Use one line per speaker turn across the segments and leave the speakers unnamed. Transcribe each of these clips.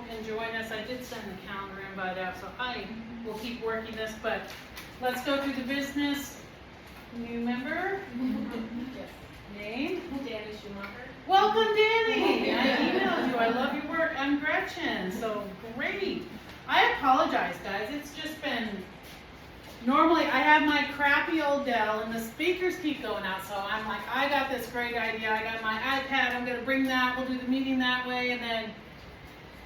people can join us. I did send the calendar invite out, so I will keep working this, but let's go through the business. New member?
Yes.
Name?
Danny Schumacher.
Welcome, Danny! I emailed you. I love your work. I'm Gretchen. So great. I apologize, guys. It's just been. Normally, I have my crappy old Dell, and the speakers keep going out. So I'm like, I got this great idea. I got my iPad. I'm going to bring that. We'll do the meeting that way, and then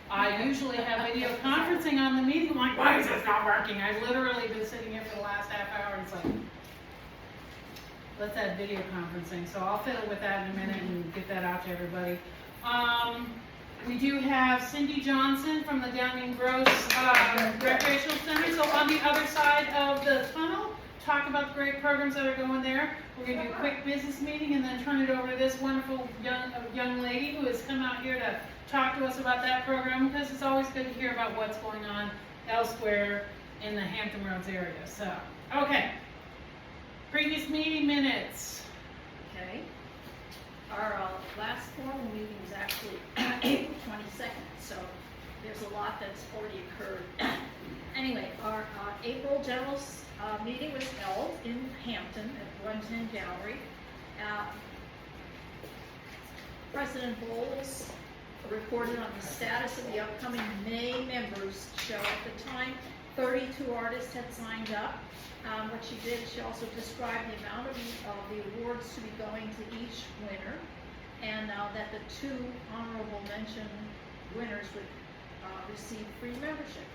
I usually have video conferencing on the meeting. I'm like, why is this not working? I've literally been sitting here for the last half hour, and it's like. Let's add video conferencing, so I'll fiddle with that in a minute and get that out to everybody. We do have Cindy Johnson from the Downing Gross Recreational Center. So on the other side of the tunnel, talk about the great programs that are going there. We're going to do a quick business meeting and then turn it over to this wonderful young lady who has come out here to talk to us about that program, because it's always good to hear about what's going on elsewhere in the Hampton Roads area. So, okay. Previous meeting minutes.
Okay. Our last formal meeting was actually April 22nd, so there's a lot that's already occurred. Anyway, our April general meeting was held in Hampton at 110 Gallery. President Bowles reported on the status of the upcoming May members show. At the time, 32 artists had signed up. What she did, she also described the amount of the awards to be going to each winner, and that the two honorable mention winners would receive free membership.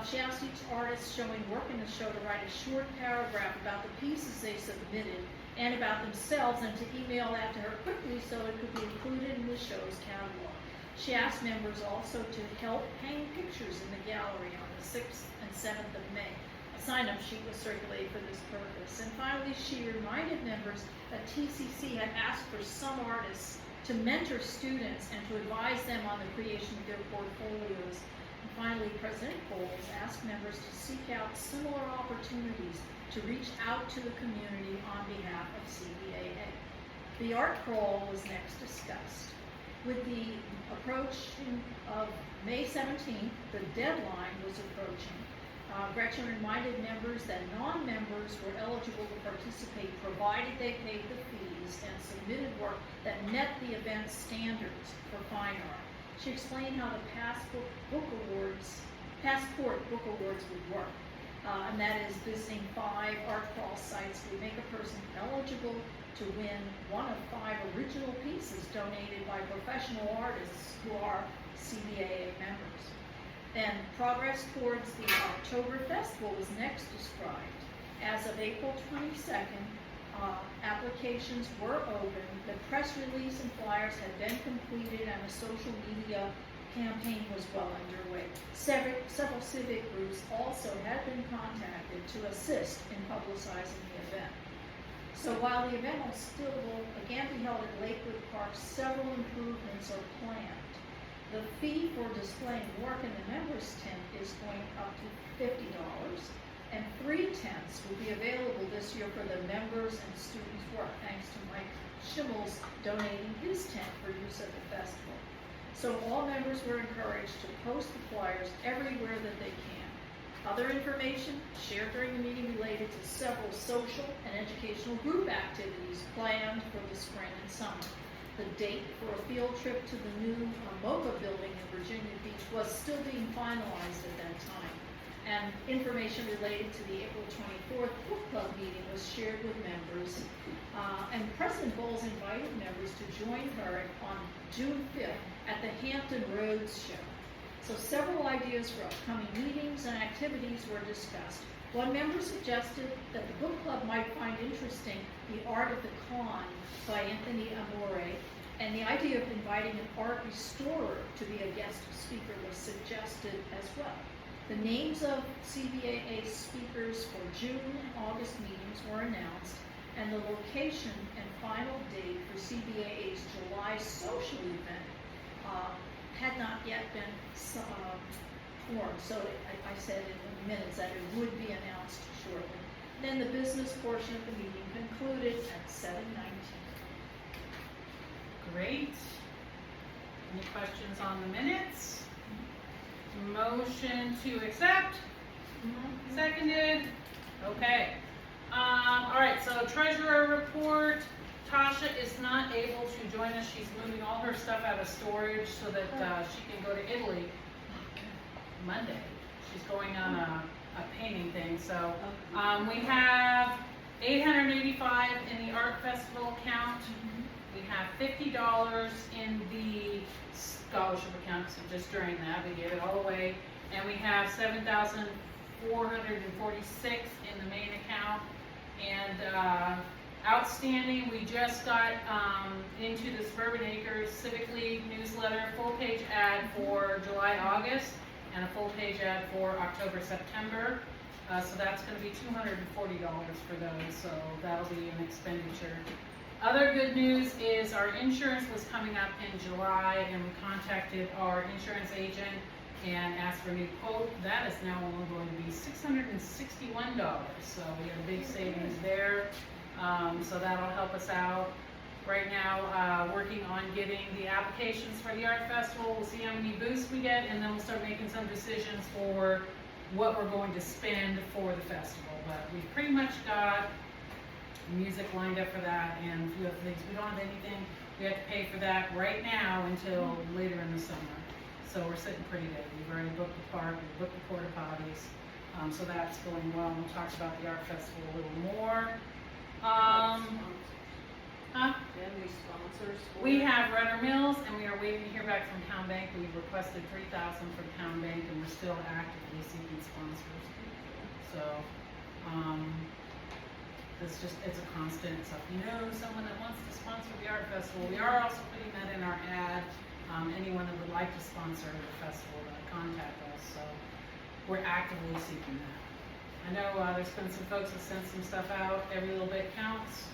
She asked each artist showing work in the show to write a short paragraph about the pieces they submitted and about themselves, and to email that to her quickly so it could be included in the show's catalog. She asked members also to help hang pictures in the gallery on the 6th and 7th of May. Sign-up sheet was circulated for this purpose. And finally, she reminded members that TCC had asked for some artists to mentor students and to advise them on the creation of their portfolios. And finally, President Bowles asked members to seek out similar opportunities to reach out to the community on behalf of CBAA. The art crawl was next discussed. With the approaching of May 17th, the deadline was approaching. Gretchen reminded members that non-members were eligible to participate provided they paid the fees and submitted work that met the event standards for fine art. She explained how the Passport Book Awards would work, and that is visiting 5 art crawl sites would make a person eligible to win one of 5 original pieces donated by professional artists who are CBAA members. Then progress towards the October Festival was next described. As of April 22nd, applications were open, the press release and flyers had been completed, and a social media campaign was well underway. Several civic groups also had been contacted to assist in publicizing the event. So while the event will still again be held at Lakewood Park, several improvements are planned. The fee for displaying work in the members' tent is going up to $50, and 3 tents will be available this year for the members and students' work, thanks to Mike Schimmel's donating his tent for use at the festival. So all members were encouraged to post the flyers everywhere that they can. Other information shared during the meeting related to several social and educational group activities planned for the spring and summer. The date for a field trip to the new MoCA building in Virginia Beach was still being finalized at that time. And information related to the April 24th book club meeting was shared with members. And President Bowles invited members to join her on June 5th at the Hampton Roads Show. So several ideas for upcoming meetings and activities were discussed. One member suggested that the book club might find interesting The Art of the Con by Anthony Amore, and the idea of inviting an art restorer to be a guest speaker was suggested as well. The names of CBAA speakers for June and August meetings were announced, and the location and final date for CBAA's July social event had not yet been formed. So I said in the minutes that it would be announced shortly. Then the business portion of the meeting concluded at 7:19.
Great. Any questions on the minutes? Motion to accept, seconded, okay. All right, so treasurer report, Tasha is not able to join us, she's moving all her stuff out of storage so that, she can go to Italy Monday. She's going on a painting thing, so, we have $885 in the art festival account. We have $50 in the scholarship account, so just during that, we gave it all away. And we have $7,446 in the main account. And outstanding, we just got into the Suburban Acres Civic League newsletter, full page ad for July, August, and a full page ad for October, September. So that's going to be $240 for those, so that'll be an expenditure. Other good news is our insurance was coming up in July, and we contacted our insurance agent and asked for a new quote. That is now only going to be $661, so we have a big savings there. So that'll help us out. Right now, working on getting the applications for the art festival. We'll see how many booths we get, and then we'll start making some decisions for what we're going to spend for the festival. But we've pretty much got music lined up for that, and a few other things. We don't have anything we have to pay for that right now until later in the summer. So we're sitting pretty good. We've already booked the park, we've booked the porta potties, so that's going well. We'll talk about the art festival a little more. We have Renner Mills, and we are waiting to hear back from Town Bank. We've requested $3,000 from Town Bank, and we're still actively seeking sponsors. So, it's a constant, so if you know someone that wants to sponsor the art festival, we are also putting that in our ad. Anyone that would like to sponsor the festival, contact us, so we're actively seeking that. I know there's been some folks that sent some stuff out, every little bit counts,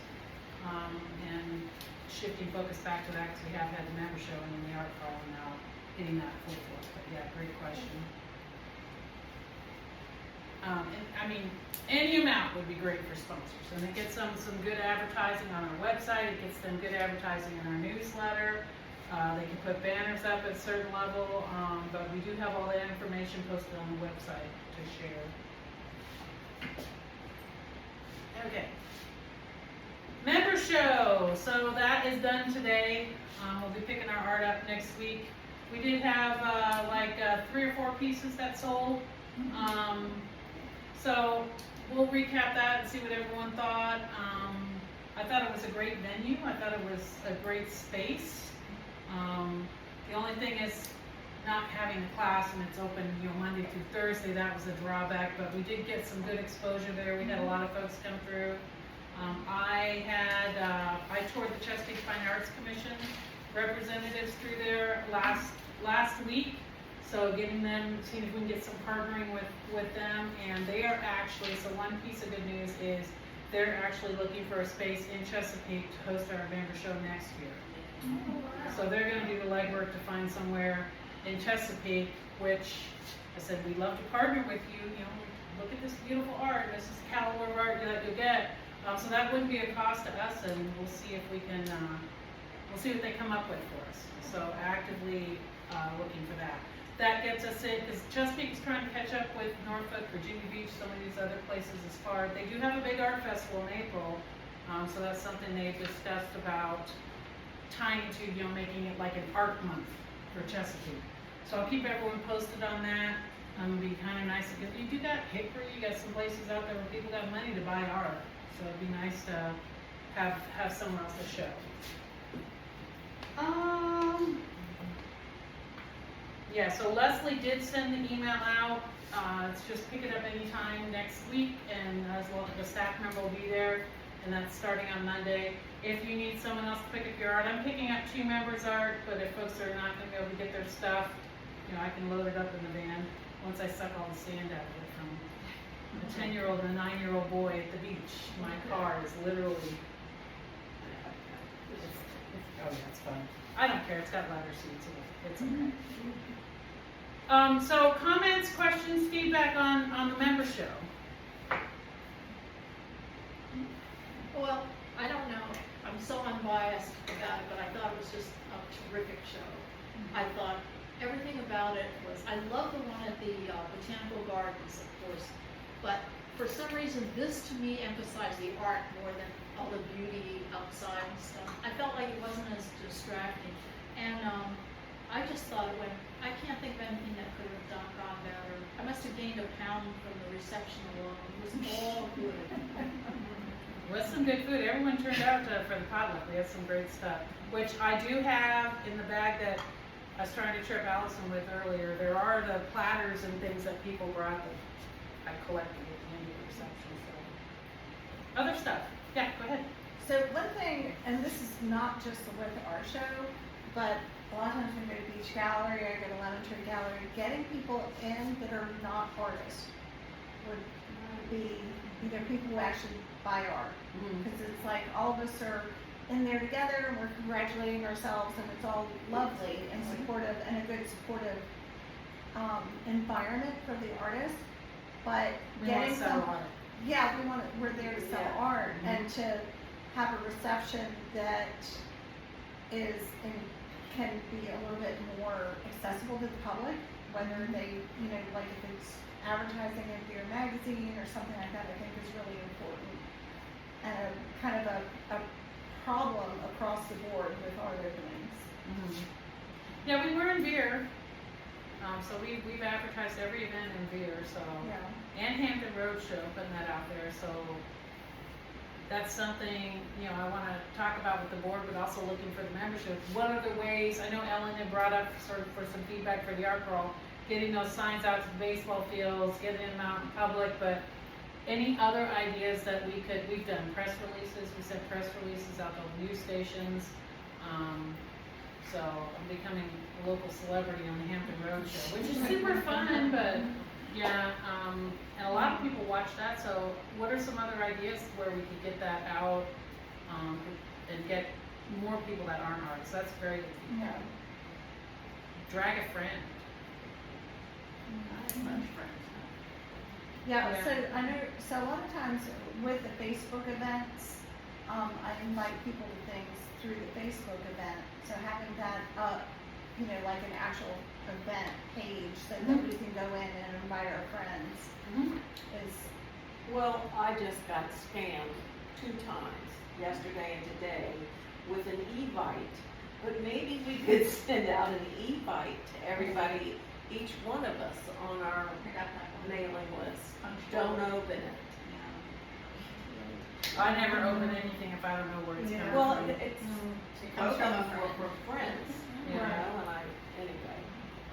and shifting focus back to that, because we have had the member show and then the art crawl, and now hitting that full force, but yeah, great question. And, I mean, any amount would be great for sponsors, and it gets some good advertising on our website, it gets them good advertising in our newsletter, they can put banners up at a certain level, but we do have all that information posted on the website to share. Okay. Member show, so that is done today. We'll be picking our art up next week. We did have 3 or 4 pieces that sold. So we'll recap that and see what everyone thought. I thought it was a great venue. I thought it was a great space. The only thing is not having a class and it's open, Monday through Thursday. That was a drawback, but we did get some good exposure there. We had a lot of folks come through. I toured the Chesapeake Fine Arts Commission representatives through there last week. So seeing if we can get some partnering with them, and they are actually, so one piece of good news is they're actually looking for a space in Chesapeake to host our member show next year. Oh, wow. So they're going to do the legwork to find somewhere in Chesapeake, which I said, we'd love to partner with you, look at this beautiful art, this is the caliber of art that you'll get. So that wouldn't be a cost to us, and we'll see if we can, we'll see what they come up with for us. So actively looking for that. That gets us in, because Chesapeake is trying to catch up with Norfolk, Virginia Beach, some of these other places as far. They do have a big art festival in April, so that's something they've discussed about tying to, making it like an art month for Chesapeake. So I'll keep everyone posted on that. It'd be kind of nice, because you do got Hickory, you got some places out there where people got money to buy art. So it'd be nice to have someone else to show. Yeah, so Leslie did send the email out. It's just pick it up anytime next week, and as well the staff member will be there, and that's starting on Monday. If you need someone else to pick up your art, I'm picking up 2 members' art, but if folks are not going to be able to get their stuff, I can load it up in the van once I suck all the sand out of it from a 10-year-old and a 9-year-old boy at the beach. My car is literally, oh yeah, it's fun. I don't care, it's got ladder seats, it's okay. So comments, questions, feedback on the member show?
Well, I don't know, I'm so unbiased about it, but I thought it was just a terrific show. I thought everything about it was, I love the one at the Botanical Gardens, of course, but for some reason, this to me emphasized the art more than all the beauty outside and stuff. I felt like it wasn't as distracting, and I just thought it went, I can't think of anything that could have gone better. I must have gained a pound from the reception alone. It was all good.
With some good food, everyone turned out for the potluck. We had some great stuff, which I do have in the bag that I was trying to trip Allison with earlier. There are the platters and things that people brought that I collected at the end of the reception. So, other stuff. Yeah, go ahead.
So one thing, and this is not just with our show, but a lot of times when I go to Beach Gallery, I go to Lemon Tree Gallery, getting people in that are not artists would be, people who actually buy art. Because it's like all of us are in there together and we're congratulating ourselves and it's all lovely and supportive and a good supportive environment for the artist. But
We want
getting
to sell art.
yeah, we're there to sell art and to have a reception that is and can be a little bit more accessible to the public, whether they, like if it's advertising in your magazine or something like that, I think is really important. And kind of a problem across the board with art openings.
Yeah, we were in Veer. So we've advertised every event in Veer, so.
Yeah.
And Hampton Roadshow, putting that out there, so that's something, I wanna talk about with the board, but also looking for the membership. What are the ways, I know Ellen had brought up sort of for some feedback for the art crawl, getting those signs out to the baseball fields, getting them out in public, but any other ideas that we've done press releases, we sent press releases out to the news stations, so I'm becoming a local celebrity on the Hampton Roadshow, which is super fun, but yeah, and a lot of people watch that, so what are some other ideas where we could get that out, and get more people that aren't artists? That's very good feedback. Drag a friend.
Yeah, so I know, so a lot of times with the Facebook events, I invite people to things through the Facebook event. So having that up, like an actual event page so that we can go in and invite our friends is.
Well, I just got scammed 2 times, yesterday and today, with an Evite. But maybe we could send out an Evite to everybody, each one of us on our mailing list. Don't open it.
I never open anything if I don't know where it's coming
Well,
from.
it comes from friends, you
Yeah.
know, and anyway.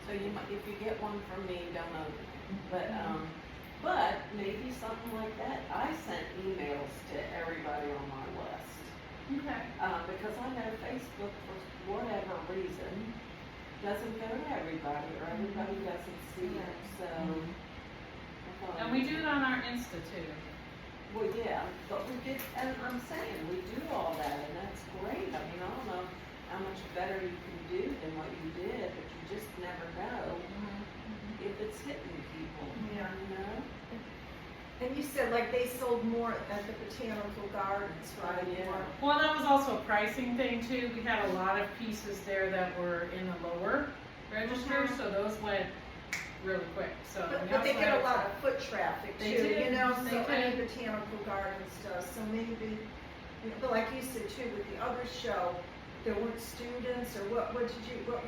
So if you get one from me, don't open it. But maybe something like that. I sent emails to everybody on my list.
Okay.
Because I know Facebook, for whatever reason, doesn't go to everybody, or everybody doesn't see it, so. I thought
And we do it on our Insta too.
Well, yeah, but we did, and I'm saying, we do all that, and that's great. I mean, I don't know how much better you can do than what you did, but you just never know if it's hitting people,
Yeah.
you know?
And you said like they sold more at the Botanical Gardens, right?
Yeah.
More.
Well, that was also a pricing thing too. We had a lot of pieces there that were in the lower register, so those went really quick, so. we
But they
also
get a
had
lot
some-
of foot traffic
They
too,
do,
you know,
they
so any
do.
Botanical Gardens does, so maybe, but like you said too, with the other show, there weren't students, or what were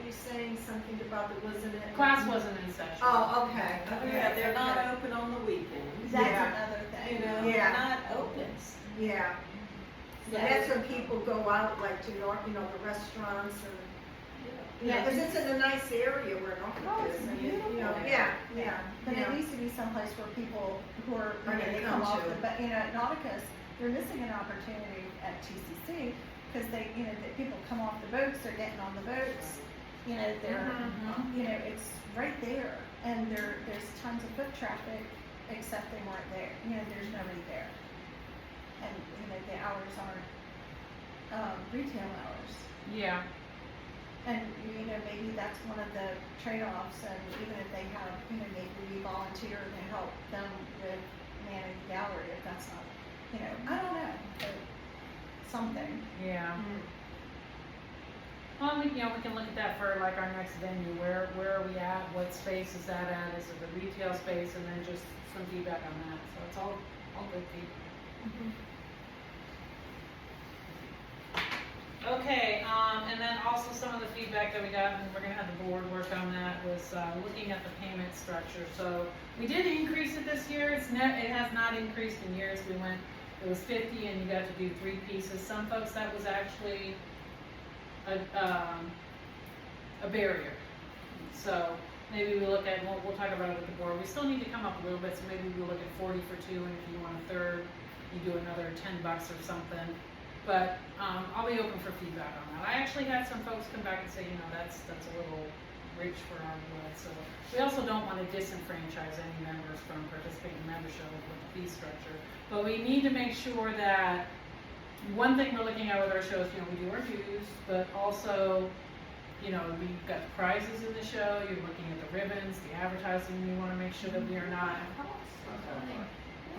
you saying, something about there wasn't any?
Class wasn't in session.
Oh, okay,
Yeah, they're not
okay.
open on the weekends,
That's
Yeah.
another thing.
you know,
Yeah.
they're not open.
Yeah, so that's when people go out, like to, the restaurants and,
Yeah,
because it's in a nice area where Norfolk is, and, yeah.
But
yeah.
it needs to be someplace where people who are,
Are gonna
they
come
come off
to.
the, but, at Nauticus, they're missing an opportunity at TCC, because they, the people come off the boats, they're getting on the boats, they're, it's right there, and there's tons of foot traffic, except they weren't there, there's nobody there. And, the hours aren't, retail hours.
Yeah.
And, maybe that's one of the trade-offs, and even if they have, maybe we volunteer to help them with managing the gallery, if that's not, I don't know, but something.
Yeah. Well, we can look at that for like our next venue, where are we at, what space is that at, is it the retail space, and then just some feedback on that, so it's all good feedback. Okay, and then also some of the feedback that we got, and we're gonna have the board work on that, was, looking at the payment structure. So, we did increase it this year, it has not increased in years, it was 50 and you got to do 3 pieces. Some folks, that was actually a barrier. So, maybe we look at, we'll talk about it with the board, we still need to come up a little bit, so maybe we look at 40 for 2, and if you want a third, you do another $10 or something. But I'll be open for feedback on that. I actually had some folks come back and say, that's a little rich for our blood. So we also don't want to disenfranchise any members from participating in membership with the fee structure. But we need to make sure that one thing we're looking at with our shows, we do our dues, but also, we've got prizes in the show. You're looking at the ribbons, the advertising. We want to make sure that we are not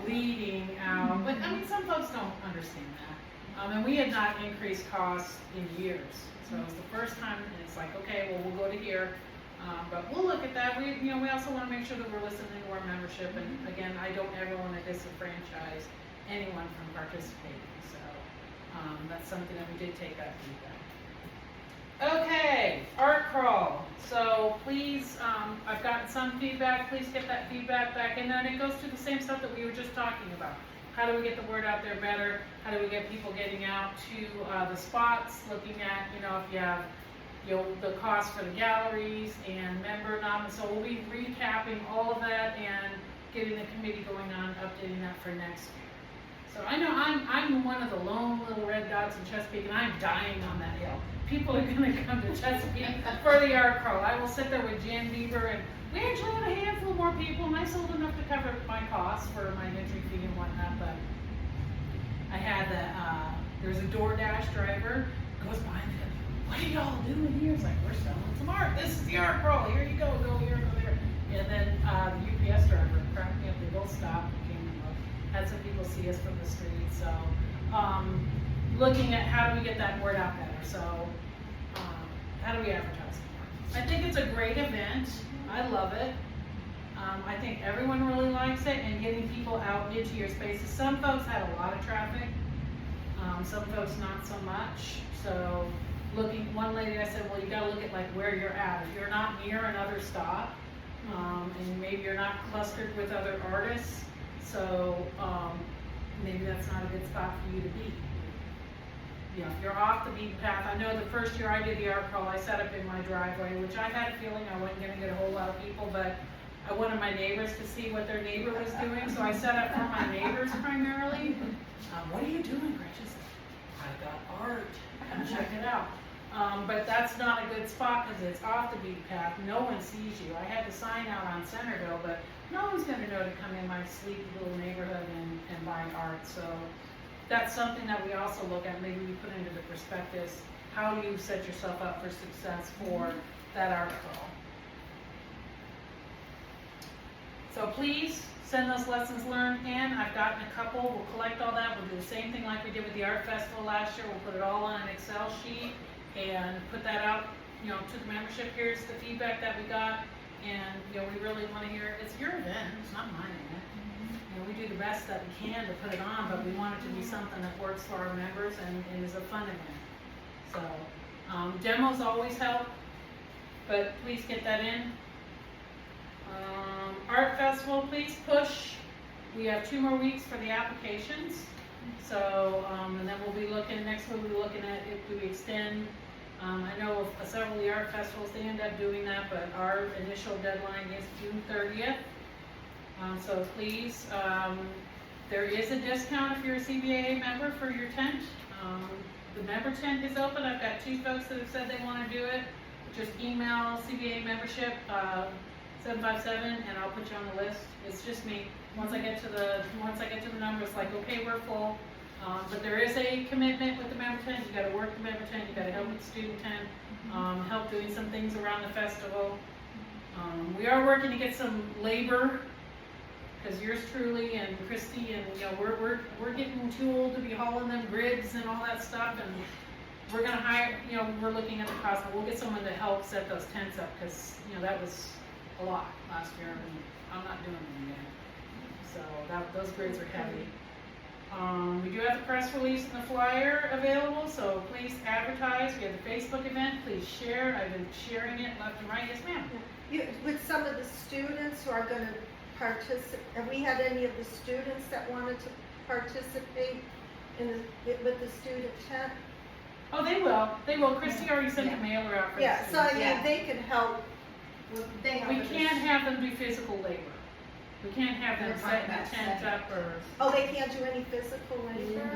leading out. But some folks don't understand that. And we had not increased costs in years. So it was the first time, and it's like, okay, well, we'll go to here. But we'll look at that. We also want to make sure that we're listening to our membership. And again, I don't ever want to disenfranchise anyone from participating. So that's something that we did take that feedback. Okay, art crawl. So please, I've gotten some feedback. Please get that feedback back in there. And it goes to the same stuff that we were just talking about. How do we get the word out there better? How do we get people getting out to the spots, looking at, if you have, the cost for the galleries and member nominations. So we'll be recapping all of that and getting the committee going on, updating that for next year. So I know I'm one of the lone little red dots in Chesapeake, and I'm dying on that hill. People are going to come to Chesapeake for the art crawl. I will sit there with Jan Bieber, and we actually had a handful more people, and I sold enough to cover my costs for my entry fee and whatnot. But I had there's a DoorDash driver goes by and goes, "What are y'all doing here?" It's like, "We're selling some art. This is the art crawl. Here you go. Go here, go there." And then the UPS driver cracked me up. They both stopped and came and looked. Had some people see us from the street. So looking at how do we get that word out better. So how do we advertise more? I think it's a great event. I love it. I think everyone really likes it, and getting people out into your spaces. Some folks had a lot of traffic. Some folks not so much. So one lady, I said, well, you gotta look at like where you're at. If you're not near another stop, and maybe you're not clustered with other artists, so maybe that's not a good spot for you to be. If you're off the beaten path. I know the first year I did the art crawl, I set up in my driveway, which I had a feeling I wasn't gonna get a whole lot of people, but I wanted my neighbors to see what their neighbor was doing, so I set up for my neighbors primarily. What are you doing, Gretchen? I got art. Come check it out. But that's not a good spot because it's off the beaten path. No one sees you. I had the sign out on Centerville, but no one's going to know to come in my sleepy little neighborhood and buy art. So that's something that we also look at. Maybe we put into the prospectus. How do you set yourself up for success for that art crawl? So please send those lessons learned in. I've gotten a couple. We'll collect all that. We'll do the same thing like we did with the art festival last year. We'll put it all on an Excel sheet and put that out, to the membership. Here's the feedback that we got, and we really want to hear. It's your event. It's not mine event. We do the best that we can to put it on, but we want it to be something that works for our members and is a fun event. So demos always help, but please get that in. Art festival, please push. We have 2 more weeks for the applications. So, and then we'll be looking, next we'll be looking at if we extend. I know of several of the art festivals, they end up doing that, but our initial deadline is June 30th. So please, there is a discount if you're a CBAA member for your tent. The member tent is open. I've got 2 folks that have said they want to do it. Just email CBA membership 757, and I'll put you on the list. It's just me. Once I get to the number, it's like, okay, we're full. But there is a commitment with the member tent. You got to work the member tent. You got to help with the student tent. Help doing some things around the festival. We are working to get some labor, because yours truly and Christy and we're getting too old to be hauling them grids and all that stuff, and we're gonna hire, you know, we're looking at the cost, but we'll get someone to help set those tents up, cause, you know, that was a lot last year, and I'm not doing them again. So those grids are heavy. We do have the press release and the flyer available, so please advertise. We have the Facebook event, please share. I've been sharing it left and right. Yes, ma'am.
With some of the students who are gonna participate, have we had any of the students that wanted to participate with the student tent?
Oh, they will. They will. Christy already sent the mailer out for the
Yeah, so I
students.
mean, they could help.
We can't have them do physical labor. We can't have them set the tent up or.
Oh, they can't do any physical labor?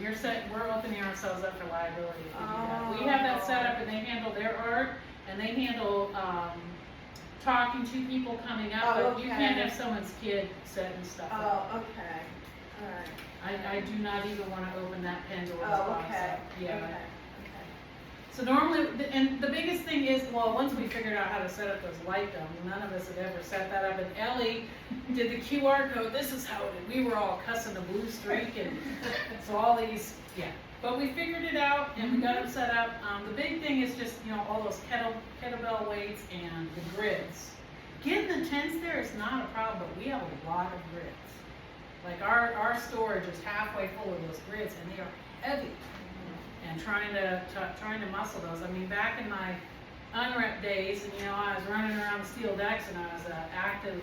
We're opening ourselves up for liability if we do that. We have that set up and they handle their art and they handle, talking to people coming up,
Oh,
but you
okay.
can't have someone's kid setting stuff up.
Oh, okay, alright.
I do not even wanna open that Pandora's
Oh,
box
okay,
up. Yeah.
okay.
So normally, and the biggest thing is, well, once we figured out how to set up those light domes, none of us had ever set that up, and Ellie did the QR code, this is how it is. We were all cussing the blue streak, and so all these, yeah. But we figured it out, and we got them set up. The big thing is just, you know, all those kettlebell weights and the grids. Getting the tents there is not a problem, but we have a lot of grids. Like our storage is halfway full of those grids, and they are heavy. And trying to muscle those. I mean, back in my unrep days, and you know, I was running around the steel decks, and I was an active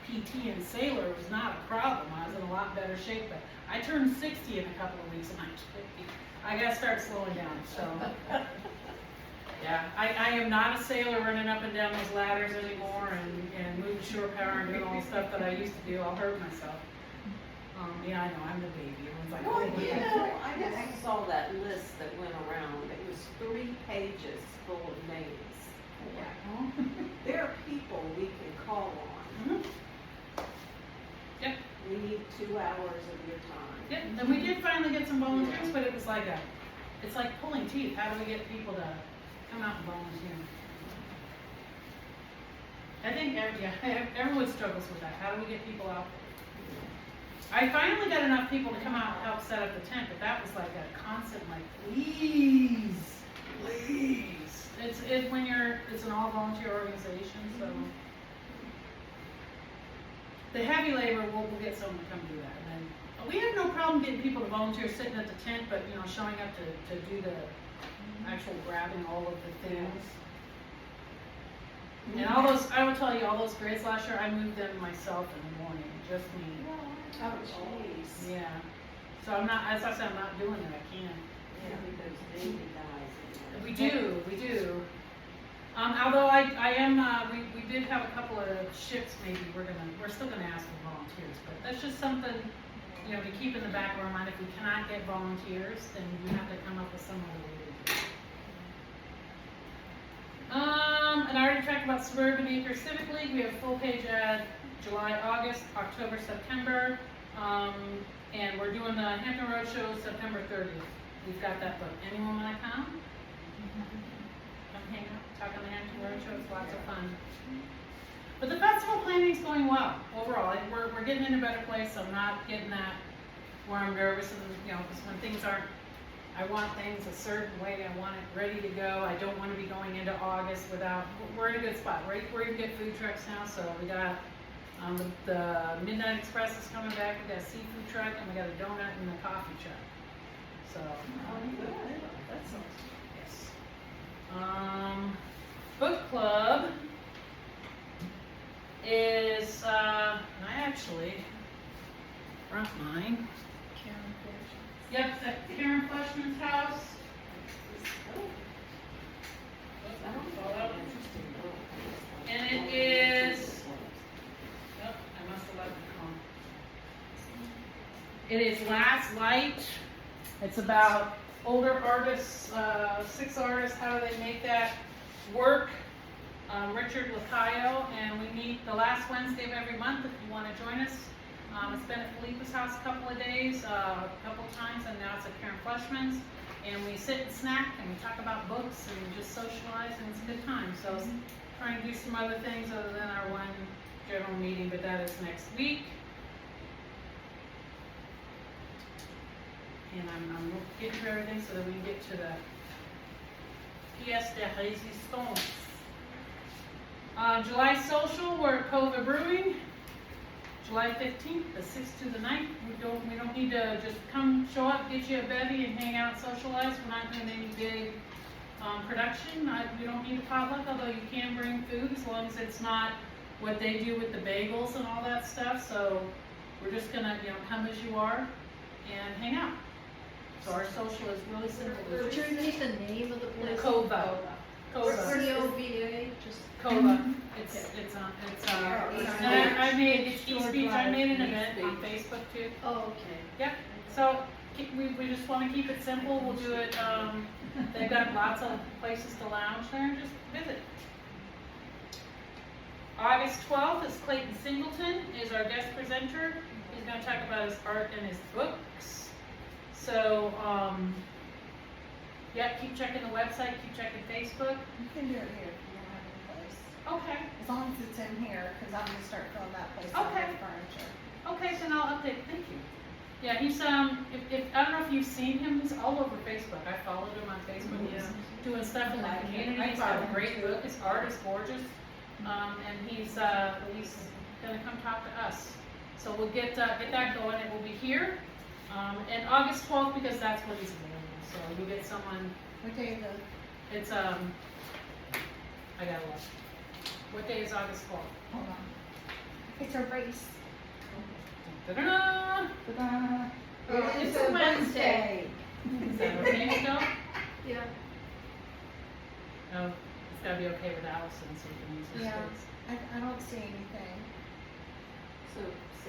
PT and sailor. It was not a problem. I was in a lot better shape. But I turned 60 in a couple of weeks, and I got to start slowing down. So, yeah, I am not a sailor running up and down those ladders anymore, and moving shore power and doing all the stuff that I used to do. I'll hurt myself. Yeah, I know, I'm the baby. Everyone's like,
Well,
oh,
you
my
know,
God.
I just saw that list that went around. It was 3 pages full of names.
Yeah.
There are people we can call on.
Mhm. Yep.
We need 2 hours of your time.
Yep, and we did finally get some volunteers, but it was like it's like pulling teeth. How do we get people to come out and volunteer? I think everyone struggles with that. How do we get people out there? I finally got enough people to come out and help set up the tent, but that was like a constant, like, please. It's an all volunteer organization, so. The heavy labor, we'll get someone to come do that. And then, we have no problem getting people to volunteer sitting at the tent, but, you know, showing up to do the actual grabbing all of the things. And all those, I will tell you, all those grids last year, I moved them myself in the morning, just me.
Oh, jeez.
Yeah. So I'm not, as I said, I'm not doing it, I can't.
Yeah, those baby guys.
We do. Although I am, we did have a couple of ships maybe, we're still gonna ask for volunteers, but that's just something, you know, to keep in the back of our mind. If we cannot get volunteers, then we have to come up with some other way to do it. And I already talked about Suburban Acres Civic League. We have a full page ad July, August, October, September. And we're doing the Hampton Road Show September 30th. We've got that booked. Anyone wanna come? Come hang out, talk on the Hampton Road Show. It's lots of fun. But the festival planning's going well overall. We're getting in a better place. I'm not getting that where I'm nervous and, you know, because when things aren't, I want things a certain way. I want it ready to go. I don't want to be going into August without, we're in a good spot. We're even get food trucks now, so we got the Midnight Express is coming back. We got a seafood truck and we got a donut and a coffee truck. So,
That sounds.
yes. Book club is, I actually brought mine. Yep, it's at Karen Fleshman's house. And it is, oh, I must have left it home. It is Last Light. It's about older artists, 6 artists, how do they make that work? Richard Lacayo, and we meet the last Wednesday of every month if you want to join us. It's been at Felipa's house a couple of days, a couple times, and now it's at Karen Fleshman's. And we sit and snack and we talk about books and just socialize, and it's a good time. So trying to do some other things other than our one general meeting, but that is next week. And I'm getting through everything so that we can get to the pièce de résistance. July social, we're at Cova Brewing. July 15th, the 6th to the 9th. We don't need to just come, show up, get you a bevy and hang out, socialize. We're not doing any big production. We don't need a potluck, although you can bring food as long as it's not what they do with the bagels and all that stuff. So we're just gonna, come as you are and hang out. So our social is really simple.
Would you repeat the name of the place?
Cova. Cova.
C-O-V-A, just.
Cova. It's and I made East Beach. I made an event on Facebook too.
Oh, okay.
Yep. So we just want to keep it simple. We'll do it. They've got lots of places to lounge there and just visit. August 12th is Clayton Singleton is our guest presenter. He's going to talk about his art and his books. So yeah, keep checking the website. Keep checking Facebook.
You can do it here if you don't have any place.
Okay.
As long as it's in here, because I'm gonna start filling that place up
Okay.
with furniture.
Okay, then I'll update. Thank you. Yeah, he's if I don't know if you've seen him, he's all over Facebook. I followed him on Facebook. He's doing stuff in the community. He's got a great book. His art is gorgeous. And he's gonna come talk to us. So we'll get that going. It will be here. And August 12th because that's when he's available. So we'll get someone.
What day is it?
It's I gotta look. What day is August 12th?
Hold on. It's a race.
Da-da-da!
Ta-da.
It's a Wednesday.
Is that okay still?
Yeah.
No, it's gotta be okay with Allison so we can use her
Yeah.
space.
I don't see anything.
So,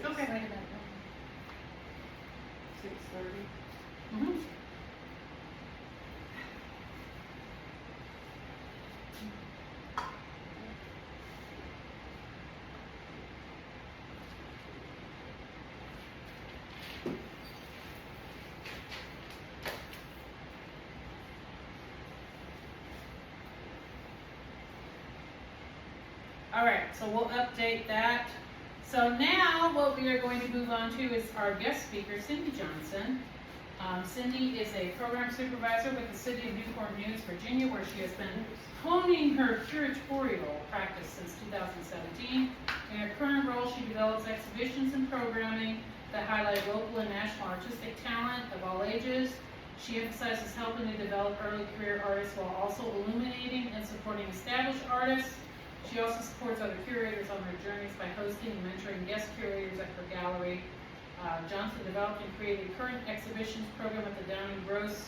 Okay.
Wait a minute.
6:30.
Mhm. All right, so we'll update that. So now what we are going to move on to is our guest speaker, Cindy Johnson. Cindy is a program supervisor with the City of Newport News, Virginia, where she has been honing her curatorial practice since 2017. In her current role, she develops exhibitions and programming that highlight local and national artistic talent of all ages. She emphasizes helping to develop early career artists while also illuminating and supporting established artists. She also supports other curators on their journeys by hosting and mentoring guest curators at her gallery. Johnson developed and created a current exhibitions program at the Downing Gross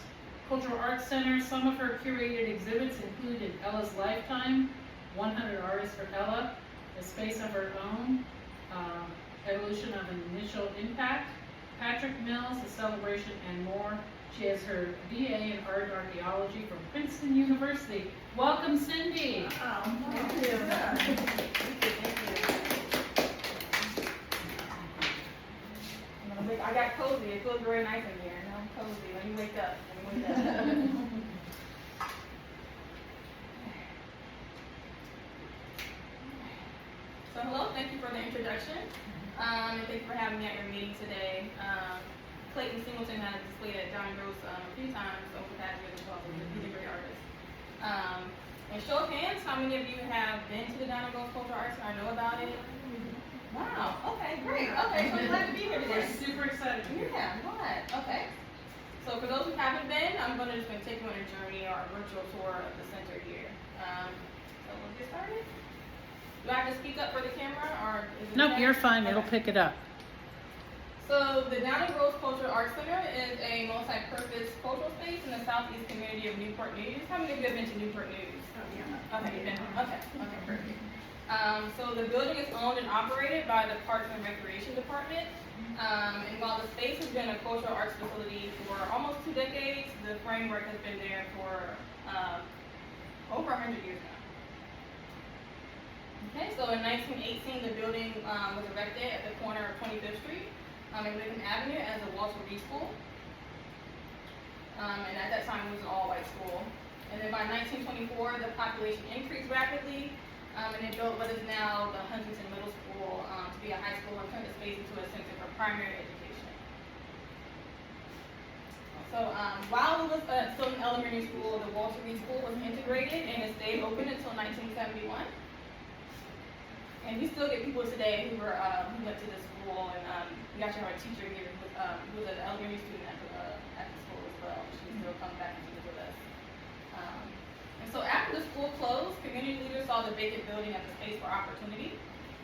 Cultural Arts Center. Some of her curated exhibits included Ella's Lifetime, 100 Artists for Ella, A Space of Her Own, Evolution of an Initial Impact, Patrick Mills, A Celebration, and more. She has her BA in Art and Archaeology from Princeton University. Welcome, Cindy.
Thank you.
I got cozy. It feels very nice in here. Now I'm cozy. Let me wake up. Let me wake up. So hello. Thank you for the introduction. And thank you for having me at your meeting today. Clayton Singleton has displayed at Downing Gross a few times over the past year as well. He's a great artist. And show of hands, how many of you have been to the Downing Gross Cultural Arts or know about it? Wow. Okay, great. Okay, so I'm glad to be here today.
We're super excited to hear.
Yeah, glad. Okay. So for those who haven't been, I'm just going to take you on a journey or a virtual tour of the center here. So we'll get started. Do I have to speak up for the camera or is it
Nope,
okay?
you're fine.
Okay.
It'll pick it up.
So the Downing Gross Cultural Arts Center is a multi-purpose cultural space in the southeast community of Newport News. How many of you have been to Newport News? Okay, you've been. Okay, perfect. So the building is owned and operated by the Parks and Recreation Department. And while the space has been a cultural arts facility for almost 2 decades, the framework has been there for over 100 years now. Okay, so in 1918, the building was erected at the corner of 25th Street and Lincoln Avenue as a Walter Reed School. And at that time, it was an all-white school. And then by 1924, the population increased rapidly, and it built what is now the Huntington Middle School to be a high school and turned the space into a center for primary education. So, while it was still an elementary school, the Walter Reed School was integrated and it stayed open until 1971. And we still get people today who went to the school, and we actually have a teacher here who was an elementary student at the school as well. She still comes back and teaches with us. And so after the school closed, community leaders saw the vacant building as a space for opportunity,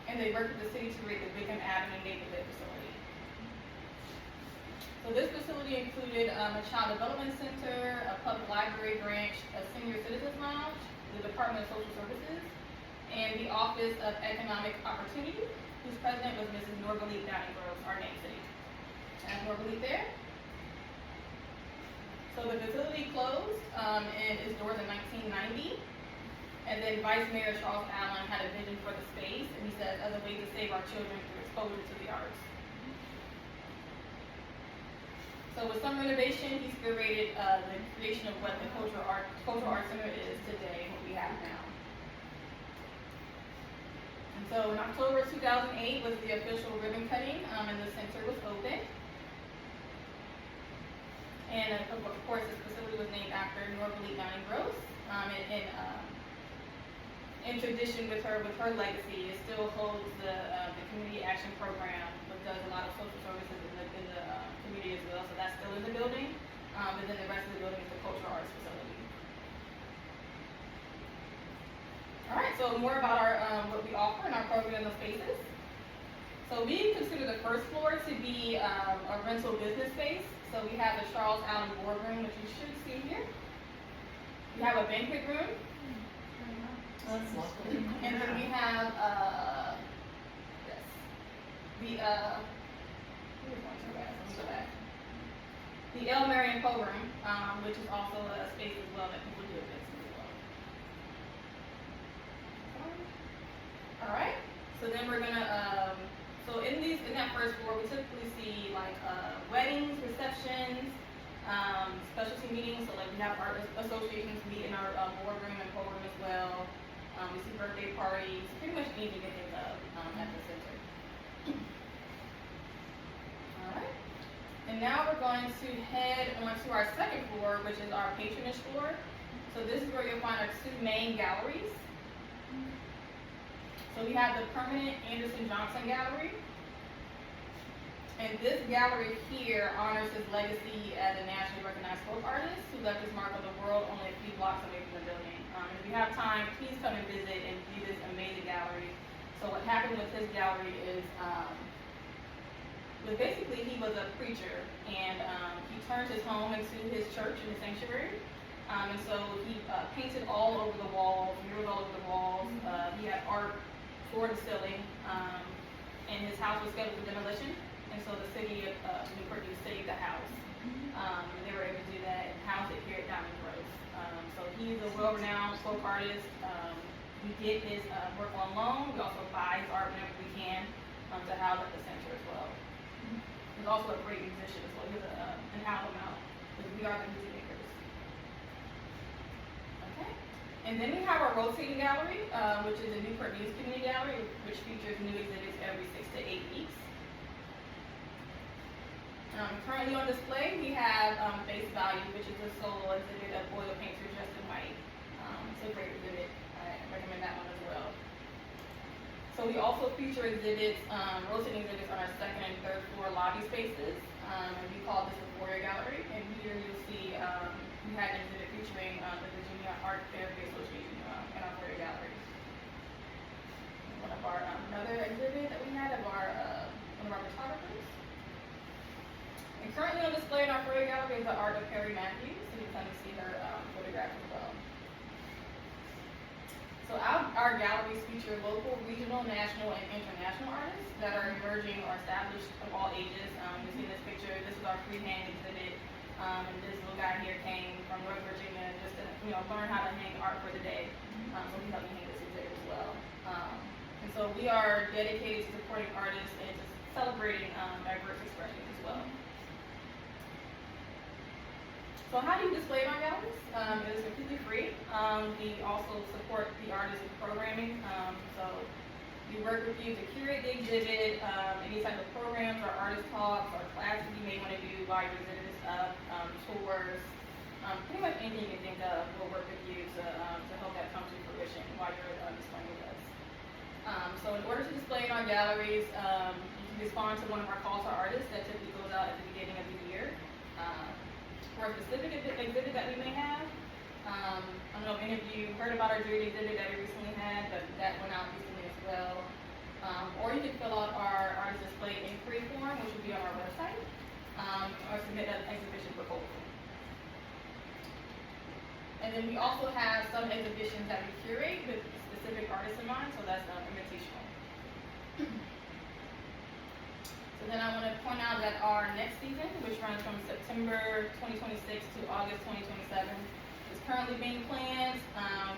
and they worked with the city to create the Wickham Avenue neighborhood facility. So this facility included a child development center, a public library branch, a senior citizens lounge, the Department of Social Services, and the Office of Economic Opportunity, whose president was Mrs. Norvalit Downing Groves, our namesake. And Norvalit there. So the facility closed and its doors in 1990. And then Vice Mayor Charles Allen had a vision for the space, and he said, as a way to save our children through exposure to the arts. So with some renovation, he's curated the creation of what the Cultural Arts Center is today, what we have now. And so in October 2008 was the official ribbon cutting, and the center was open. And of course, this facility was named after Norvalit Downing Groves. In tradition with her legacy, it still holds the community action program, which does a lot of social services in the community as well. So that's still in the building, and then the rest of the building is the cultural arts facility. All right, so more about our what we offer in our program in those spaces. So we consider the first floor to be a rental business space. So we have the Charles Allen Boardroom, which you should see here. We have a banquet room.
That's lovely.
And then we have, the El Marion Poe Room, which is also a space as well that people do events as well. All right, so then we're gonna, so in that first floor, we typically see like weddings, receptions, specialty meetings. So like we have art associations meet in our boardroom and Poe Room as well. We see birthday parties, pretty much anything you can think of at the center. Alright. And now we're going to head on to our second floor, which is our patronage floor. So this is where you'll find our two main galleries. So we have the permanent Anderson Johnson Gallery. And this gallery here honors his legacy as a nationally recognized folk artist who left his mark on the world only a few blocks away from the building. If you have time, please come and visit and view this amazing gallery. So what happened with his gallery is, basically he was a preacher, and he turned his home into his church and his sanctuary. And so he painted all over the walls, murals all over the walls. He had art floor to ceiling, and his house was scheduled for demolition. And so the city of Newport News saved the house. And they were able to do that and house it here at Downing Groves. So he's a well-renowned folk artist. We get his work on loan. We also buy his art whenever we can to house at the center as well. He's also a great musician as well. He has an album out with We Are the Music Makers. Okay. And then we have our rotating gallery, which is the Newport News Community Gallery, which features new exhibits every 6 to 8 weeks. Currently on display, we have Face Value, which is a solo exhibit of oil painter Justin White. It's a great exhibit. I recommend that one as well. So we also feature exhibits, rotating exhibits on our second and third floor lobby spaces. And we call this the Foyer Gallery. And here you'll see we had an exhibit featuring the Virginia Art Therapy Association in our Foyer Gallery. One of our another exhibit that we had of our one of our photographers. And currently on display in our Foyer Gallery is the art of Perry Matthews, so you can kind of see her photograph as well. So our galleries feature local, regional, national, and international artists that are emerging or established of all ages. You see this picture, this is our freehand exhibit, and this little guy here came from North Virginia just to learn how to hang art for the day. So he helped me hang this exhibit as well. And so we are dedicated to supporting artists and to celebrating diverse expressions as well. So how do you display in our galleries? It is completely free. We also support the artists with programming. So we work with you to curate the exhibit, any type of programs or artist talks or classes you may want to do while your exhibit is up, tours, pretty much anything you can think of will work with you to help that come to fruition while you're displaying with us. So in order to display in our galleries, you can respond to one of our calls to artists that typically goes out at the beginning of the year. For a specific exhibit that we may have, I don't know if any of you heard about our jewelry exhibit that we recently had, but that went out recently as well. Or you can fill out our artist display inquiry form, which will be on our website, or submit an exhibition proposal. And then we also have some exhibitions that we curate with specific artists in mind, so that's invitational. So then I want to point out that our next season, which runs from September 2026 to August 2027, is currently being planned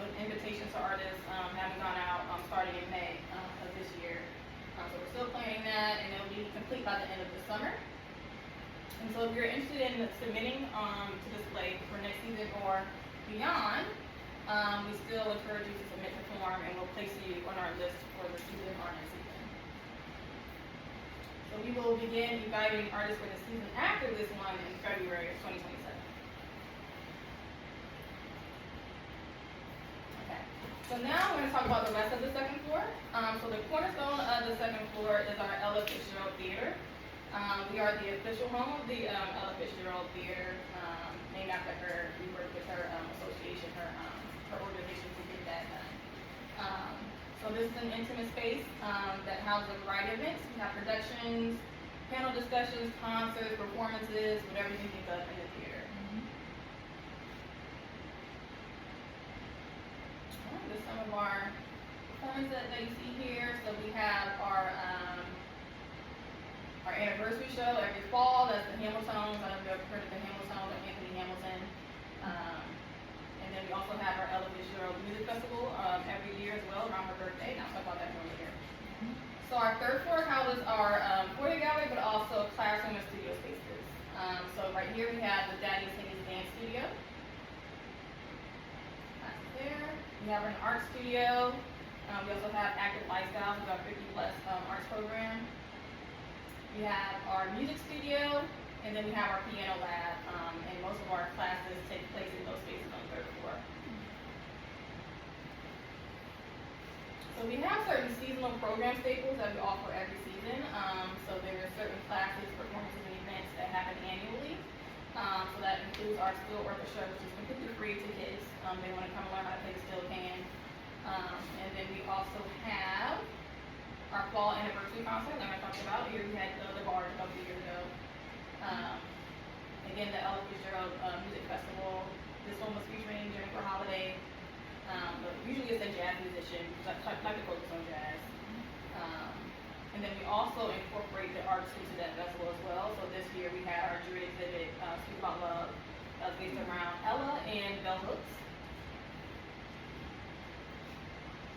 with invitations to artists having gone out starting in May of this year. So we're still planning that, and it'll be complete by the end of the summer. And so if you're interested in submitting to display for next season or beyond, we still encourage you to submit the form, and we'll place you on our list for the season or next season. So we will begin evaluating artists for the season after this one in February of 2027. Okay, so now we're going to talk about the rest of the second floor. So the cornerstone of the second floor is our Ella Fitzgerald Theater. We are the official home of the Ella Fitzgerald Theater, named after her. We work with her association, her organization to get that done. So this is an intimate space that houses a variety of events. We have productions, panel discussions, concerts, performances, whatever you think of in the theater. There's some of our performances that you see here. So we have our anniversary show every fall. That's the Hamiltones. I don't know if you've ever heard of the Hamiltones or Anthony Hamilton. And then we also have our Ella Fitzgerald Music Festival every year as well around her birthday. And I'll talk about that more later. So our third floor houses our foyer gallery, but also classroom and studio spaces. So right here we have the Daddy and Cindy's Dance Studio. That's there. We have an art studio. We also have Active Lifestyles, with our 50+ arts program. We have our music studio, and then we have our piano lab, and most of our classes take place in those spaces on the third floor. So we have certain seasonal program staples that we offer every season. So there are certain classes, performances, and events that happen annually. So that includes our steel orchestra, which is completely free to kids. They want to come learn how to play the steel can. And then we also have our fall anniversary concert that I talked about. Here we had the Barge a couple of years ago. Again, the Ella Fitzgerald Music Festival. This one was featuring Jennifer Holliday. But usually it's a jazz musician, like to focus on jazz. And then we also incorporate the arts into that festival as well. So this year we had our jewelry exhibit, Speak About Love, based around Ella and bell hooks.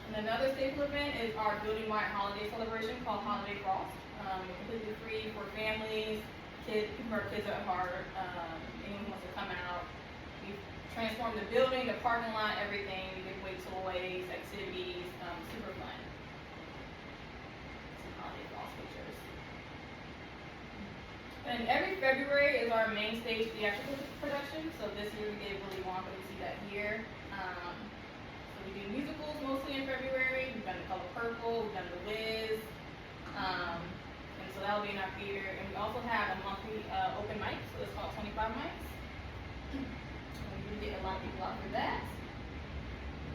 And another staple event is our building-wide holiday celebration called Holiday Frost. Completely free for families, kids, people who are kids at heart, anyone who wants to come out. We transform the building, the parking lot, everything. We give away toys, activities, super fun. Some Holiday Frost pictures. And every February is our main stage theatrical production. So this year we did Willy Wonka, you see that here. We do musicals mostly in February. We've done The Color Purple, we've done The Wiz, and so that'll be in our theater. And we also have a monthly open mic, so it's called 25 Mics. And we do get a lot of people out for that.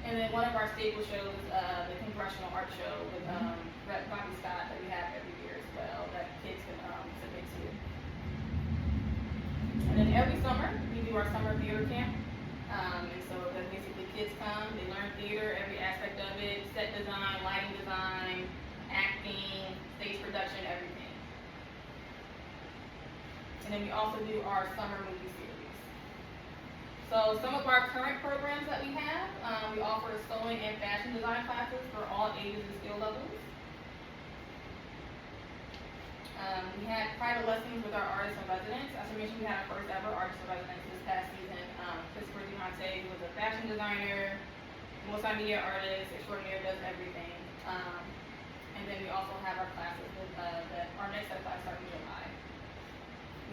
And then one of our staple shows, the Congressional Art Show with Rep. Bobby Scott that we have every year as well, that kids can submit to. And then every summer, we do our summer theater camp. And so that's basically kids come, they learn theater, every aspect of it, set design, lighting design, acting, stage production, everything. And then we also do our summer movie series. So some of our current programs that we have, we offer sewing and fashion design classes for all ages and skill levels. We had private lessons with our artists in residence. As I mentioned, we had our first ever artist in residence this past season. Christopher DeMonte, who was a fashion designer, multimedia artist, extraordinaire, does everything. And then we also have our classes with our next set of classes starting in July.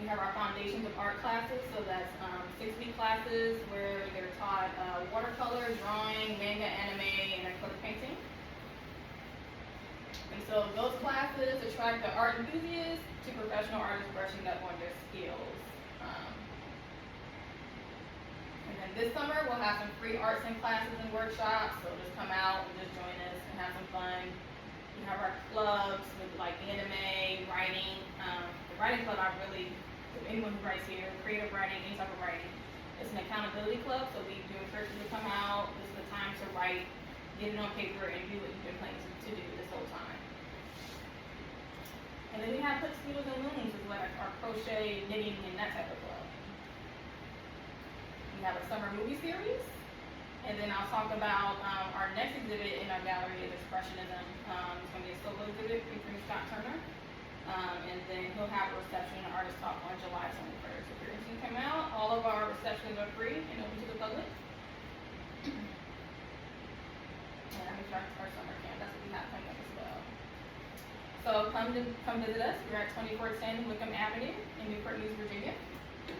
We We have our Foundations of Art classes, so that's 6-week classes where they're taught watercolor, drawing, manga, anime, and acrylic painting. And so those classes attract the art enthusiasts to professional artists brushing up on their skills. And then this summer, we'll have some free arts and classes and workshops, so just come out and just join us and have some fun. We have our clubs with like anime, writing. The writing club, I really, anyone who writes here, creative writing, any type of writing, it's an accountability club, so we do encourage you to come out. This is the time to write, get it on paper, and do what you've been planning to do this whole time. And then we have Hooks, Needles, and Looms, is like our crochet, knitting, and that type of club. We have a summer movie series, and then I'll talk about our next exhibit in our gallery is Expressionism. It's going to be a solo exhibit featuring Scott Turner, and then he'll have a reception and artist talk on July 21st. If you're interested in come out, all of our receptions are free and open to the public. And I mean, our summer camp, that's what we have coming up as well. So come visit us. We're at 2410 Wickham Avenue in Newport News, Virginia. You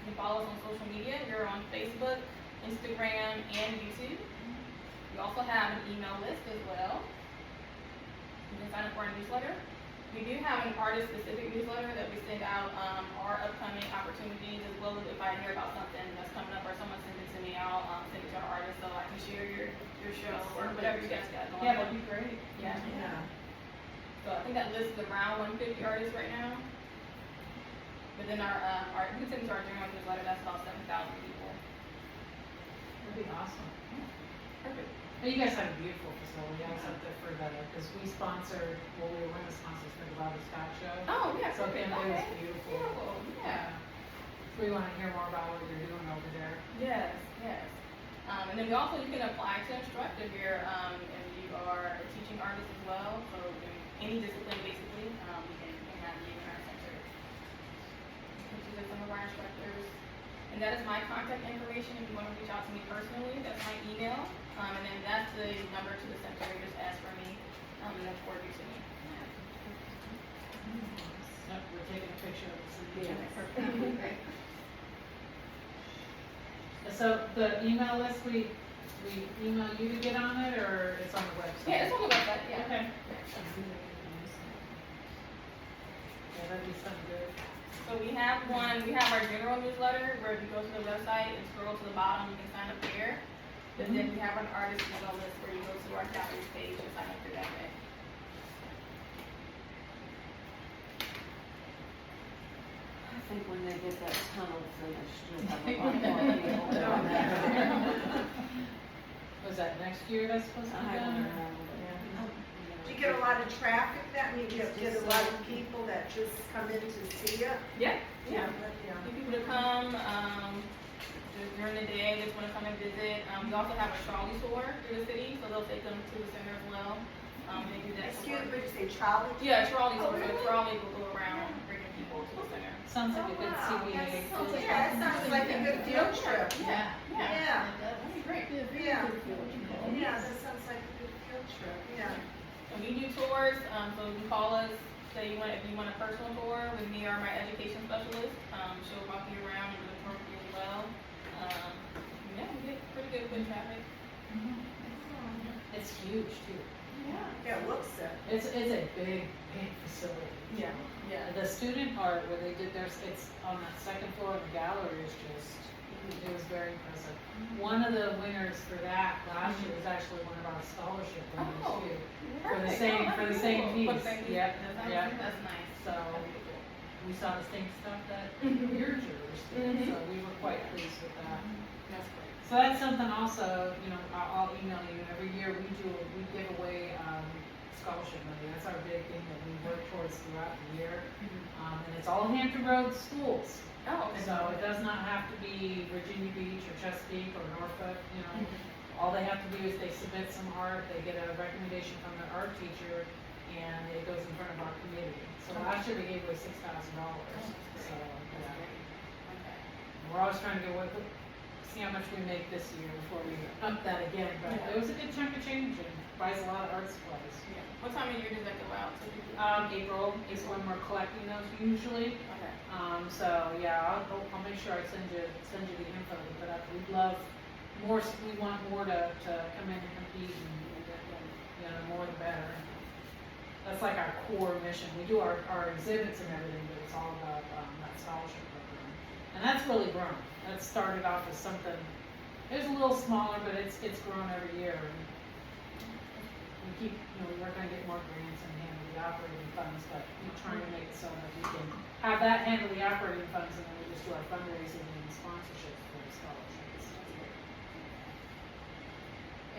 can follow us on social media. We're on Facebook, Instagram, and YouTube. We also have an email list as well. You can sign up for our newsletter. We do have an artist-specific newsletter that we send out our upcoming opportunities, as well as if I hear about something that's coming up or someone sends it to me, I'll send it to our artist so I can share your show or whatever you guys got going on.
Yeah, that'd be great.
Yeah.
Yeah.
So I think that list is around 150 artists right now. But then we send to our general newsletter, that's about 7,000 people.
That'd be awesome.
Perfect.
But you guys have a beautiful facility. I was up there for because we sponsored, well, we were one of the sponsors for the Robert Scott show.
Oh, yeah,
So
perfect.
it was
Okay.
beautiful.
Beautiful, yeah.
We want to hear more about what you're doing over there.
Yes, yes. And then you can apply to instruct if you are a teaching artist as well. So in any discipline, basically, we can have you in our center. Which is some of our instructors. And that is my contact information if you want to reach out to me personally. That's my email. And then that's the number to the center. Just ask for me, and they'll forward you to me.
Yep, we're taking a picture of the CD.
Perfect.
So the email list, we email you to get on it, or it's on the website?
Yeah, it's on the website, yeah.
Okay. Yeah, that'd be something good.
So we have our general newsletter where if you go to the website and scroll to the bottom, you can sign up there. But then we have an artist email list where you go to our galleries page and sign up for that way.
I think when they get that tunnel finished, you'll have a lot more people down there.
Was that next year that's supposed to be
I don't
done?
know,
or-
Do you get a lot of traffic that, I mean, you get a lot of people that just come in to see it?
Yeah, yeah.
Yeah.
Get people to come, just during the day, they just wanna come and visit. We also have a trolley tour through the city, so they'll take them to the center as well. They do that.
Excuse me, did you say trolley?
Yeah, trolley
Oh,
tour, so
really?
trolley will go around bringing people to the center.
Sounds like a good
Oh, wow.
CBA.
Sounds like-
Yeah, that sounds like a good field trip.
Yeah.
Yeah,
That'd be great.
yeah, yeah, that sounds like a good field trip, yeah.
And we do tours, so you can call us, say if you want a personal tour with me or my education specialist, she'll walk you around and do a tour for you as well. Yeah, we get pretty good foot traffic.
It's huge too.
Yeah, it looks it.
It's a big facility.
Yeah, yeah.
The student part where they did theirs, it's on that second floor of the gallery is just, it was very impressive. One of the winners for that last year was actually one of our scholarship winners
Oh,
too.
Perfect.
For the same
Cool.
piece.
For the same piece.
Yep,
That's
yep.
That's nice.
So
That'd be cool.
we saw the same stuff that
Mhm.
your jurors did,
Mhm.
so we were quite pleased with that.
That's great.
So that's something also, I'll email you, every year we give away, scholarship money, that's our big thing that we work towards throughout the year. And it's all Hampton Roads schools,
Oh, okay.
so it does not have to be Virginia Beach or Chesapeake or Norfolk, all they have to do is they submit some art, they get a recommendation from their art teacher, and it goes in front of our committee. So last year we gave away $6,000, so, yeah.
Okay.
We're always trying to see how much we make this year before we up that again, but
Yeah.
it was a good chunk of change, and buys a lot of art supplies.
Yeah. What time of year does that go out to people?
April is when we're collecting those usually.
Okay.
So yeah, I'll make sure I send you the info, but we'd love more, we want more to come in and compete and more the better. That's like our core mission. We do our exhibits and everything, but it's all about, that scholarship program. And that's really grown. That started off as something, it was a little smaller, but it's grown every year. And we keep, we're gonna get more grants and handle the operating funds, but we're trying to make it so that we can have that handle the operating funds and then we just do our fundraising and sponsorships for the scholarships.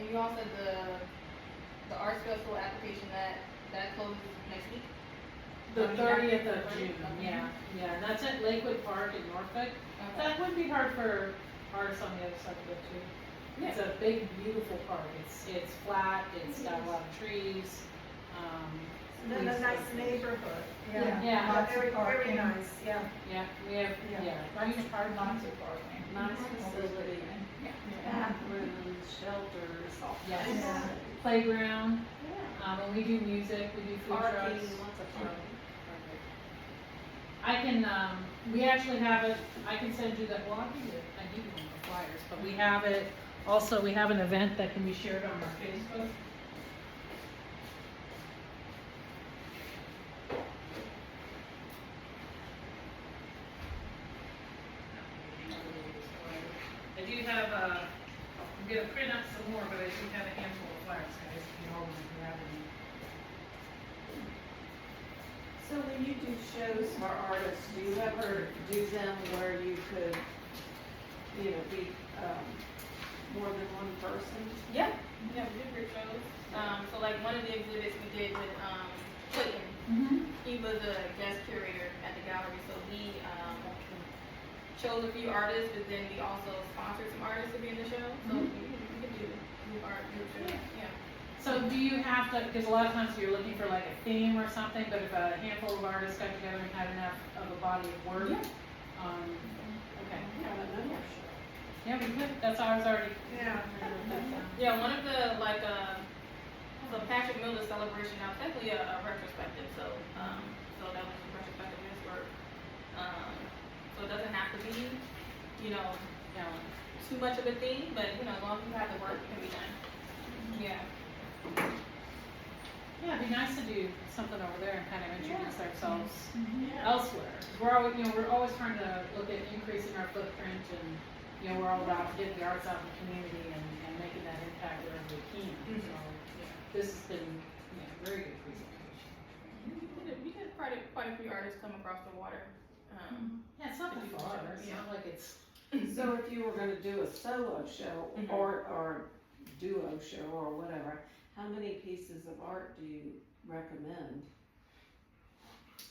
And you all said the arts festival application that closes next week?
The 30th of
Okay.
June, yeah, and that's at Lakewood Park in Norfolk.
Okay.
That would be hard for artists on the other side to get to. It's a big, beautiful park. It's flat, it's got a lot of trees.
And then a nice neighborhood.
Yeah.
Lots of
Very, very
parking.
nice, yeah.
Yeah, we have, huge park.
Lots of parking.
Nice facility,
Yeah.
bathrooms, shelters, all
Yes.
kinds
Yeah.
of.
Playground, and we do music, we do food
Parking,
trucks.
lots of parking.
I can, we actually have it, I can send you that, well, I give you one of the flyers, but we have it, also, we have an event that can be shared on our Facebook. I do have, I'm gonna print up some more, but I do have a handful of flyers, guys, if you hold them, if you have any.
So when you do shows for artists, do you ever do them where you could, be, more than one person?
Yeah, we did group shows. So like one of the exhibits we did with, Clayton, he was a guest curator at the gallery, so we, chose a few artists, but then we also sponsored some artists to be in the show, so we could do group art, group show, yeah.
So do you have to, because a lot of times you're looking for like a theme or something, but if a handful of artists got together and had enough of a body of work,
Yeah.
okay.
Have another show.
Yeah, we could, that's how I was already.
Yeah.
Yeah, one of the, like, so Patrick Miller's celebration, now it's definitely a retrospective, so that was a retrospective of his work. So it doesn't have to be, too much of a theme, but, as long as you have the work, it can be done. Yeah.
Yeah, it'd be nice to do something over there and kind of introduce ourselves
Yeah.
elsewhere. We're always, we're always trying to look at increasing our footprint and, we're all about getting the arts out in the community and making that impact wherever we can. So, this has been, very good presentation.
We did quite a few artists come across the water.
Yeah, it's not that far, it's not like it's.
So if you were gonna do a solo show
Mhm.
or duo show or whatever, how many pieces of art do you recommend?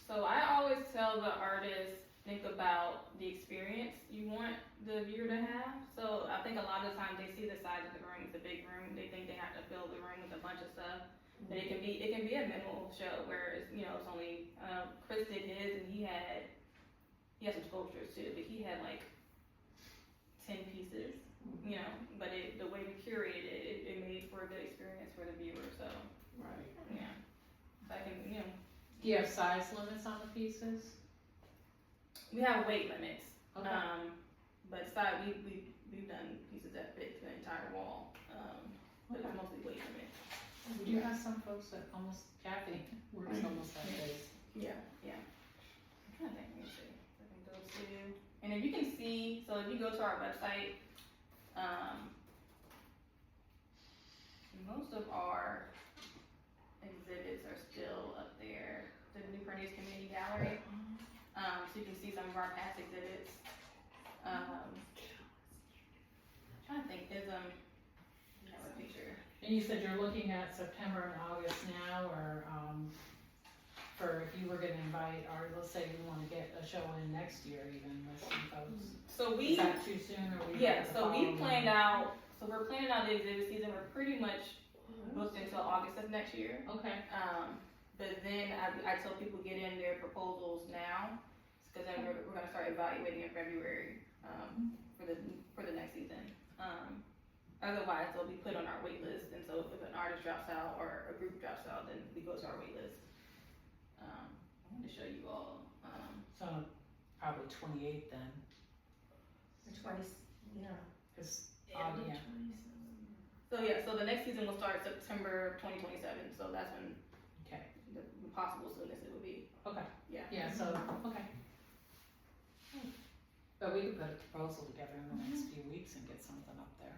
So I always tell the artists, think about the experience you want the viewer to have. So I think a lot of times they see the size of the room, it's a big room, they think they have to fill the room with a bunch of stuff. But it can be a minimal show where it's, it's only, Chris did his and he had some sculptures too, but he had like 10 pieces, but the way we curated it made for a good experience for the viewer, so,
Right.
yeah. So I can,
Do you have size limits on the pieces?
we have weight limits.
Okay.
But side, we've done pieces that fit the entire wall, but it's mostly weight limit.
We do have some folks that Kathy works almost that big.
Yeah. I'm trying to think, let me see, I can go to, and if you can see, so if you go to our website, most of our exhibits are still up there, the Newport News Community Gallery, so you can see some of our past exhibits. I'm trying to think, you have a picture.
And you said you're looking at September and August now, or, for if you were gonna invite, or let's say you wanna get a show in next year even with some folks.
So
Is that too soon, or we?
Yeah, so we planned out, we're planning out the exhibit season, we're pretty much booked until August of next year.
Okay,
But then I tell people get in their proposals now, cause then we're gonna start evaluating in February, for the next season. Otherwise, they'll be put on our wait list, and so if an artist drops out or a group drops out, then we go to our wait list. I wanted to show you all,
So probably 28 then,
The 20, yeah.
cause,
Yeah.
yeah,
so yeah, so the next season will start September 2027, so that's when
okay,
the possible soonest it would be,
okay,
yeah.
yeah, so, okay. But we could put a proposal together in the next few weeks and get something up there.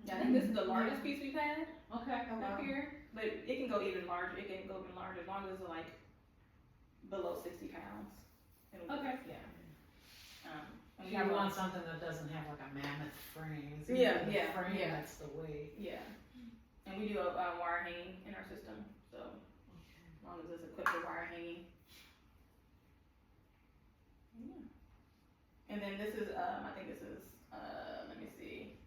Yeah, I think this is the largest piece we've had
Okay.
Oh, wow.
up here, but it can go even larger, it can go even larger, as long as it's like below 60 pounds. It'll be-
Okay.
Yeah. And
You want something that doesn't have like a mammoth frame. It's
Yeah,
either the
yeah,
frame
yeah.
that's the weight.
Yeah, and we do a wire hanging in our system, so as long as it's equipped with wire hanging. Yeah. And then this is, I think this is, let me see,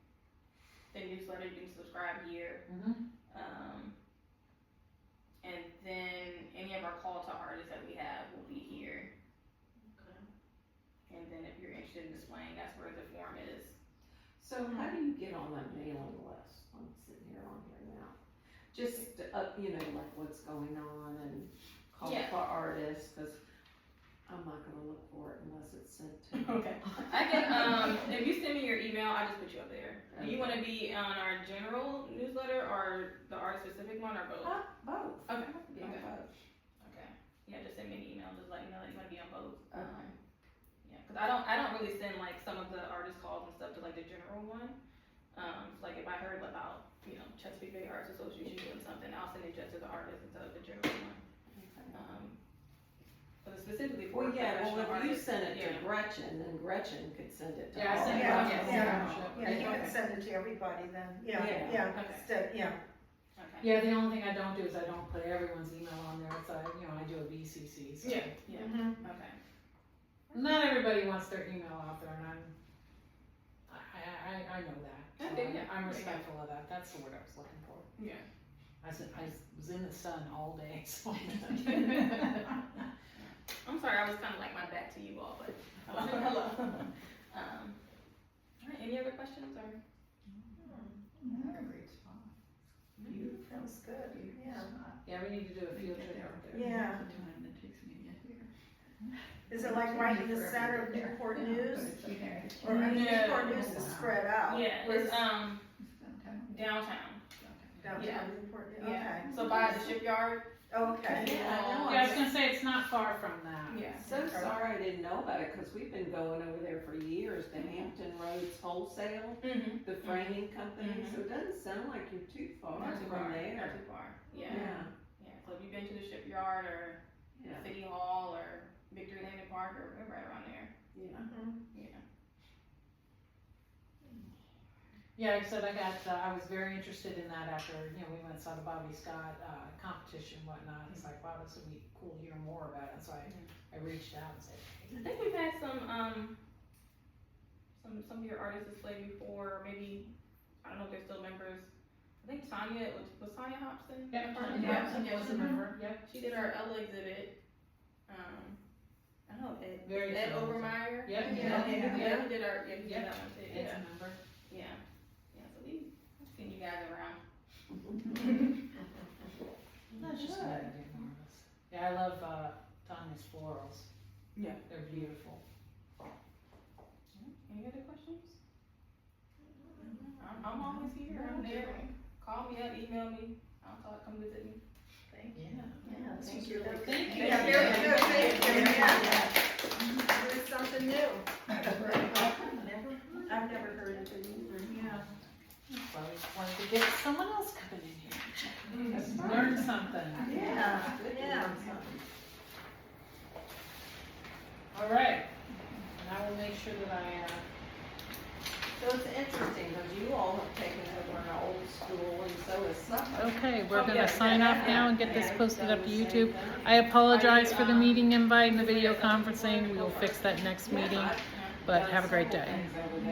the newsletter, you can subscribe here.
Mm-hmm.
And then any of our call to artists that we have will be here. And then if you're interested in displaying, that's where the form is.
So how do you get on that mailing list? I'm sitting here on here now. Just, you know, like what's going on and call
Yeah.
for artists, cause I'm not gonna look for it unless it's sent to me.
Okay. I can, if you send me your email, I'll just put you up there. Do you wanna be on our general newsletter or the artist specific one or both?
Both.
Okay.
Yeah,
Okay.
both.
Okay. Yeah, just send me an email, just let me know that you wanna be on both.
Okay.
Yeah, cause I don't really send like some of the artist calls and stuff to like the general one. So like if I heard about, you know, Chesapeake Bay Arts Association doing something, I'll send it just to the artist instead of the general one. But specifically for
Well, yeah,
professional
well, if you
artists,
send it
yeah.
to Gretchen, then Gretchen could send it to
Yeah, I
all
send
of
it
Yeah,
out,
us.
yes.
yeah, you
Okay.
can send it to everybody then,
Yeah.
yeah,
Okay.
instead, yeah.
Okay.
Yeah, the only thing I don't do is I don't put everyone's email on there, it's you know, I do a VCC, so.
Yeah, yeah,
Mhm.
okay.
Not everybody wants their email out there, and I know that. So
Okay, yeah.
I'm respectful of that, that's the word I was looking for.
Yeah.
I was in the sun all day, so.
I'm sorry, I was kind of like my back to you all, but hello. All right, any other questions or?
Great spot.
Sounds good, yeah.
Yeah, we need to do a field trip out there.
Yeah.
Time it takes me to get here.
Is it like right in the center of Newport News? Or I mean,
No.
Newport News is spread out.
Yeah,
Where's
it's downtown.
downtown
yeah.
Newport News?
Yeah.
Okay.
So by the shipyard.
Oh, okay.
Yeah, I know.
Yeah, I was gonna say, it's not far from that.
Yeah.
So sorry I didn't know about it, cause we've been going over there for years, to Hampton Roads Wholesale,
Mm-hmm.
the framing company,
Mhm.
so it doesn't sound like you're too far
Not too
from
far. Not
there.
too far. Yeah.
Yeah,
Yeah. So if you've been to the shipyard or
yeah,
City Hall or Victory Landing Park or we're right around there.
yeah.
Mhm.
Yeah.
Yeah, like I said, I was very interested in that after, you know, we went and saw the Bobby Scott, competition and whatnot. It's like, wow, this would be cool to hear more about it, so I reached out and said,
I think we've had some of your artists display before, or maybe, I don't know if they're still members. I think Tanya, was Tanya Hobson?
yeah,
Yeah,
was a member, yep.
she did our Ella exhibit. I don't know, Ed
Very talented.
Overmeyer.
Yep,
Yeah,
yeah,
yeah, he did our, yeah, he did
Yep.
that one too,
It's
yeah,
a member.
yeah. Yeah, so we've seen you guys around.
That's just an idea, marvelous. Yeah, I love, Tanya's florals.
Yeah.
They're beautiful.
Any other questions? I'm always here, I'm there. Call me up, email me, I'll talk, come visit me. Thank you.
Yeah.
Yeah, thank you.
Thank you.
Yeah, very good, thank you, yeah. Doing something new. I've never heard of it either.
Yeah. Well, we wanted to get someone else coming in here and check. Learn something.
Yeah,
Good to
yeah.
learn something.
All right. And I will make sure that I,
So it's interesting, because you all have taken over an old school, and so is Suffolk.
Okay, we're
Oh,
gonna
yeah,
sign
yeah,
off now and get this
Yeah,
posted up to
done the same
YouTube.
thing.
I apologize
Are
for the
you,
meeting invite and the video conferencing. We will fix that next meeting,
Yeah, I've
but
done
have a great
several
day.
things over there.